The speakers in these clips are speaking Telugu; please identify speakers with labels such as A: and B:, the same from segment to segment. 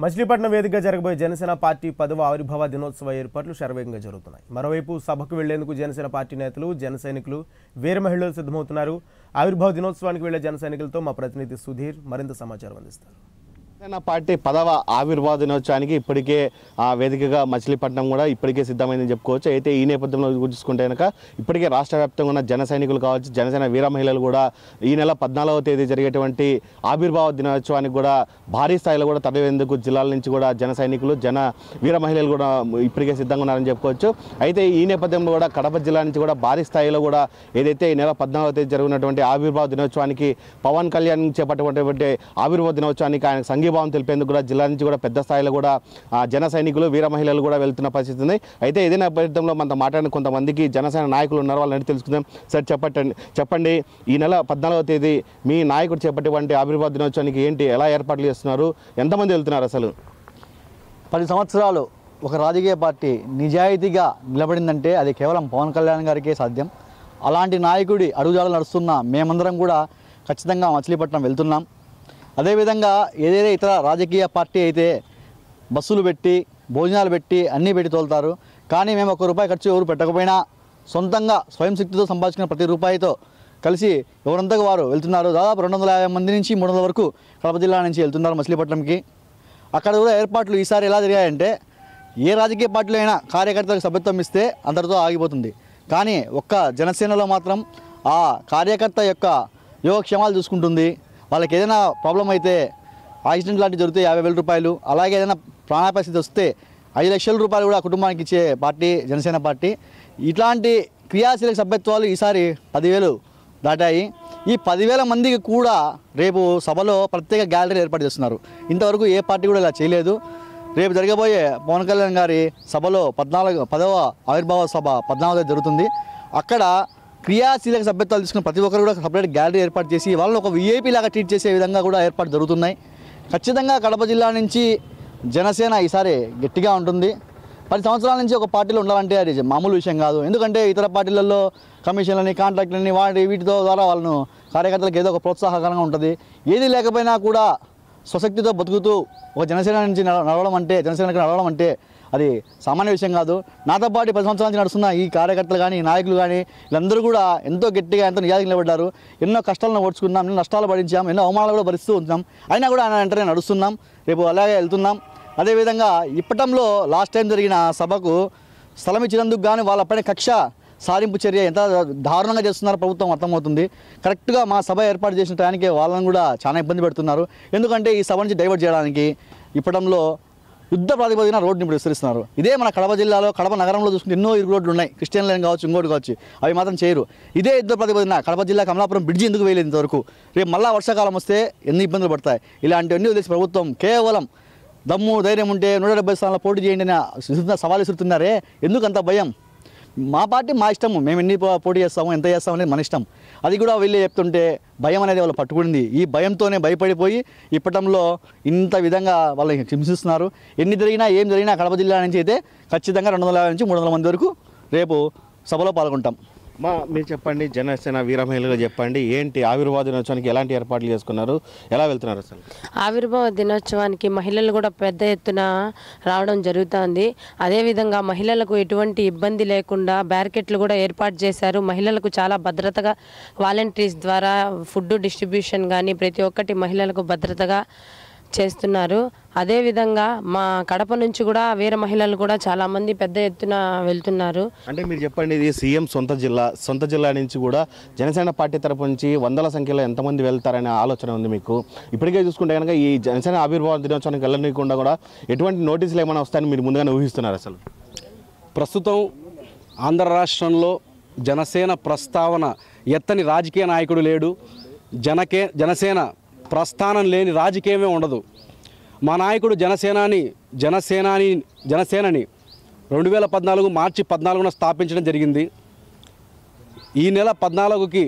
A: మచిలీపట్నం వేదికగా జరగబోయే జనసేన పార్టీ 10వ ఆవిర్భావ దినోత్సవ ఏర్పాట్లు శరవేగంగా జరుగుతున్నాయి. మరోవైపు సభకు వెళ్లేందుకు జనసేన పార్టీ నేతలు, జన సైనికులు, వీర మహిళలు సిద్ధమవుతున్నారు. ఆవిర్భావ దినోత్సవానికి వెళ్లే జన సైనికులతో మా ప్రతినిధి సుధీర్ మరింత సమాచారం అందిస్తారు.
B: జనసేన పార్టీ 10వ ఆవిర్భావ దినోత్సవానికి ఇప్పటికే వేదికగా మచిలీపట్నం కూడా ఇప్పటికే సిద్ధమైందని చెప్పుకోవచ్చు. అయితే ఈ నేపథ్యంలో చూసుకుంటే కనుక ఇప్పటికే రాష్ట్ర వ్యాప్తంగా ఉన్న జన సైనికులు కావచ్చు, జనసేన వీర మహిళలు కూడా ఈ నెల 14వ తేదీ జరిగేటువంటి ఆవిర్భావ దినోత్సవానికి కూడా భారీ స్థాయిలో కూడా తరలించేందుకు జిల్లాల నుంచి కూడా జన సైనికులు, జన వీర మహిళలు కూడా ఇప్పటికే సిద్ధంగా ఉన్నారని చెప్పుకోవచ్చు. అయితే ఈ నేపథ్యంలో కూడా కడప జిల్లా నుంచి కూడా భారీ స్థాయిలో కూడా ఏదైతే ఈ నెల 14వ తేదీ జరిగినటువంటి ఆవిర్భావ దినోత్సవానికి పవన్ కళ్యాణ్ చేపట్టినటువంటి ఆవిర్భావ దినోత్సవానికి ఆయన సంఘీభావం తెలిపేందుకు కూడా జిల్లా నుంచి కూడా పెద్ద స్థాయిలో కూడా జన సైనికులు, వీర మహిళలు కూడా వెళ్తున్న పరిస్థితి ఉంది. అయితే ఇదే నేపథ్యంలో మనతో మాట్లాడిన కొంతమందికి జనసేన నాయకులు ఉన్నారు, వాళ్ళని తెలుసుకుందాం. సార్ చెప్పండి ఈ నెల 14వ తేదీ మీ నాయకుడు చేపట్టేటువంటి ఆవిర్భావ దినోత్సవానికి ఏంటి, ఎలా ఏర్పాట్లు చేస్తున్నారు, ఎంతమంది వెళ్తున్నారు? అసలు
C: 10 సంవత్సరాలు ఒక రాజకీయ పార్టీ నిజాయితీగా నిలబడిందంటే అది కేవలం పవన్ కళ్యాణ్ గారికే సాధ్యం. అలాంటి నాయకుడి అడుగుజాడలు నడుస్తున్న మేమందరం కూడా ఖచ్చితంగా మచిలీపట్నం వెళ్తున్నాం. అదేవిధంగా ఏదైతే ఇతర రాజకీయ పార్టీ అయితే బస్సులు పెట్టి, భోజనాలు పెట్టి, అన్నీ పెట్టి తోలుతారు. కానీ మేము ₹1 ఖర్చు ఎవరు పెట్టకపోయినా సొంతంగా స్వయం శక్తితో సంపాదించిన ప్రతి రూపాయితో కలిసి ఎవరంతగా వారు వెళ్తున్నారు. దాదాపు 250 మంది నుంచి 300 వరకు కడప జిల్లా నుంచి వెళ్తున్నారు మచిలీపట్నంకి. అక్కడ కూడా ఏర్పాట్లు ఈసారి ఎలా జరిగాయంటే, ఏ రాజకీయ పార్టీలో అయినా కార్యకర్తలకు సభ్యత్వం ఇస్తే అందరితో ఆగిపోతుంది. కానీ ఒక్క జనసేనలో మాత్రం ఆ కార్యకర్త యొక్క యోగక్షేమాలు చూసుకుంటుంది. వాళ్ళకి ఏదైనా ప్రాబ్లం అయితే, యాక్సిడెంట్ లాంటివి జరిగితే ₹50,000, అలాగే ఏదైనా ప్రాణాపాయ స్థితి వస్తే ₹5,00,000 కూడా కుటుంబానికి ఇచ్చే పార్టీ జనసేన పార్టీ. ఇట్లాంటి క్రియాశీలక సభ్యత్వాలు ఈసారి 10,000 దాటాయి. ఈ 10,000 మందికి కూడా రేపు సభలో ప్రత్యేక గ్యాలరీ ఏర్పాటు చేస్తున్నారు. ఇంతవరకు ఏ పార్టీ కూడా ఇలా చేయలేదు. రేపు జరగబోయే పవన్ కళ్యాణ్ గారి సభలో 10వ ఆవిర్భావ సభ 14వ జరుగుతుంది. అక్కడ క్రియాశీలక సభ్యత్వాలు తీసుకున్న ప్రతి ఒక్కరు కూడా సపరేట్ గ్యాలరీ ఏర్పాటు చేసి వాళ్ళని ఒక VIP లాగా ట్రీట్ చేసే విధంగా కూడా ఏర్పాటు జరుగుతున్నాయి. ఖచ్చితంగా కడప జిల్లా నుంచి జనసేన ఈసారి గట్టిగా ఉంటుంది. 10 సంవత్సరాల నుంచి ఒక పార్టీలో ఉండాలంటే అది మామూలు విషయం కాదు. ఎందుకంటే ఇతర పార్టీలలో కమిషన్లని, కాంట్రాక్ట్లని, వీటితో ద్వారా వాళ్ళను కార్యకర్తలకు ఏదో ఒక ప్రోత్సాహకరంగా ఉంటుంది. ఏది లేకపోయినా కూడా స్వశక్తితో బతుకుతూ ఒక జనసేన నుంచి జనసేనకి నడవడం అంటే అది సామాన్య విషయం కాదు. నాతో పాటు 10 సంవత్సరాల నుంచి నడుస్తున్న ఈ కార్యకర్తలు కానీ, నాయకులు కానీ, వీళ్ళందరూ కూడా ఎంతో గట్టిగా, ఎంతో నిజాయితీగా నిలబడ్డారు. ఎన్నో కష్టాలను ఓడ్చుకున్నాం, ఎన్నో నష్టాలు భరించాం, ఎన్నో అవమానాలు కూడా భరిస్తూ ఉంటాం. అయినా కూడా ఆయన వెంటనే నడుస్తున్నాం. రేపు అలాగే వెళ్తున్నాం. అదేవిధంగా ఇప్పటంలో లాస్ట్ టైం జరిగిన సభకు స్థలం ఇచ్చినందుకు కానీ వాళ్ళపైన కక్ష సారింపు చర్య ఎంత దారుణంగా చేస్తున్నారో ప్రభుత్వం అర్థమవుతుంది. కరెక్ట్గా మా సభ ఏర్పాటు చేసిన టయానికి వాళ్ళని కూడా చాలా ఇబ్బంది పెడుతున్నారు. ఎందుకంటే ఈ సభ నుంచి డైవర్ట్ చేయడానికి ఇప్పటంలో యుద్ధ ప్రాతిపదికన రోడ్డుని ఇప్పుడు విస్తరిస్తున్నారు. ఇదే మన కడప జిల్లాలో, కడప నగరంలో చూసుకుంటే ఎన్నో ఇరుకు రోడ్లు ఉన్నాయి. క్రిస్టియన్ లైన్ కావచ్చు, ఇంకోటి కావచ్చు, అవి మాత్రం చేయరు. ఇదే యుద్ధ ప్రాతిపదికన కడప జిల్లా కమలాపురం బ్రిడ్జి ఎందుకు వేయలేదు ఇంతవరకు? రేపు మళ్ళీ వర్షాకాలం వస్తే ఎన్ని ఇబ్బందులు పడతాయి. ఇలాంటివన్నీ వదిలేసి ప్రభుత్వం కేవలం దమ్ము ధైర్యం ఉంటే 170 స్థానాల్లో పోటీ చేయండి అని సవాల్ విసురుతున్నారే, ఎందుకు అంత భయం? మా పార్టీ మా ఇష్టము, మేము ఎన్ని పోటీ చేస్తాము, ఎంత చేస్తాము అనేది మన ఇష్టం. అది కూడా వీళ్ళు చెప్తుంటే భయం అనేది వాళ్ళు పట్టుకుంది. ఈ భయంతోనే భయపడిపోయి ఇప్పటంలో ఇంత విధంగా వాళ్ళని హింసిస్తున్నారు. ఎన్ని జరిగినా ఏం జరిగినా కడప జిల్లా నుంచి అయితే ఖచ్చితంగా 250 నుంచి 300 మంది వరకు రేపు సభలో పాల్గొంటాం.
B: మీరు చెప్పండి, జనసేన వీర మహిళలు చెప్పండి, ఏంటి ఆవిర్భావ దినోత్సవానికి ఎలాంటి ఏర్పాట్లు చేసుకున్నారు, ఎలా వెళ్తున్నారు? అసలు
D: ఆవిర్భావ దినోత్సవానికి మహిళలు కూడా పెద్ద ఎత్తున రావడం జరుగుతుంది. అదేవిధంగా మహిళలకు ఎటువంటి ఇబ్బంది లేకుండా బ్యారికేడ్లు కూడా ఏర్పాటు చేశారు. మహిళలకు చాలా భద్రతగా వాలంటీర్స్ ద్వారా ఫుడ్ డిస్ట్రిబ్యూషన్ కానీ ప్రతి ఒక్కటి మహిళలకు భద్రతగా చేస్తున్నారు. అదేవిధంగా మా కడప నుంచి కూడా వీర మహిళలు కూడా చాలామంది పెద్ద ఎత్తున వెళ్తున్నారు.
B: అంటే మీరు చెప్పండి, ఇది సీఎం సొంత జిల్లా నుంచి కూడా జనసేన పార్టీ తరపు నుంచి వందల సంఖ్యలో ఎంతమంది వెళ్తారనే ఆలోచన ఉంది మీకు? ఇప్పటికే చూసుకుంటే కనుక ఈ జనసేన ఆవిర్భావ దినోత్సవానికి వెళ్ళనీయకుండా కూడా ఎటువంటి నోటీసులు ఏమైనా వస్తాయని మీరు ముందుగానే ఊహిస్తున్నారు? అసలు
E: ప్రస్తుతం ఆంధ్ర రాష్ట్రంలో జనసేన ప్రస్తావన ఎత్తని రాజకీయ నాయకుడు లేడు. జనసేన ప్రస్థానం లేని రాజకీయమే ఉండదు. మా నాయకుడు జనసేనని 2014 మార్చి 14న స్థాపించడం జరిగింది. ఈ నెల 14కి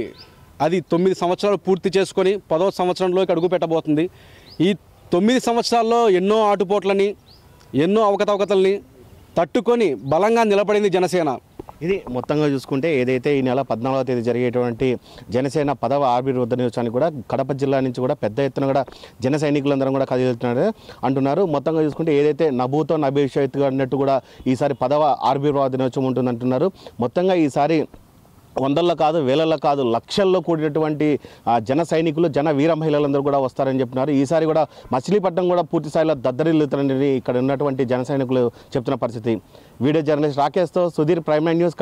E: అది 9 సంవత్సరాలు పూర్తి చేసుకొని 10వ సంవత్సరంలోకి అడుగు పెట్టబోతుంది. ఈ 9 సంవత్సరాల్లో ఎన్నో ఆటుపోట్లని, ఎన్నో అవకతవకతల్ని తట్టుకొని బలంగా నిలబడింది జనసేన.
B: ఇది మొత్తంగా చూసుకుంటే ఏదైతే ఈ నెల 14వ తేదీ జరిగేటువంటి జనసేన 10వ ఆవిర్భావ దినోత్సవానికి కూడా కడప జిల్లా నుంచి కూడా పెద్ద ఎత్తున కూడా జన సైనికులందరం కూడా కదిలిస్తున్నారు అంటున్నారు. మొత్తంగా చూసుకుంటే ఏదైతే నభూతో నభవిష్యత్తుగా అన్నట్టు కూడా ఈసారి 10వ ఆవిర్భావ దినోత్సవం ఉంటుందంటున్నారు. మొత్తంగా ఈసారి వందల్లో కాదు, వేలల్లో కాదు, లక్షల్లో కూడినటువంటి జన సైనికులు, జన వీర మహిళలందరూ కూడా వస్తారని చెప్తున్నారు. ఈసారి కూడా మచిలీపట్నం కూడా పూర్తి స్థాయిలో దద్దరిల్లుతారని ఇక్కడ ఉన్నటువంటి జన సైనికులు చెప్తున్న పరిస్థితి. వీడియో జర్నలిస్ట్ రాకేష్తో సుధీర్, ప్రైమ్9 న్యూస్.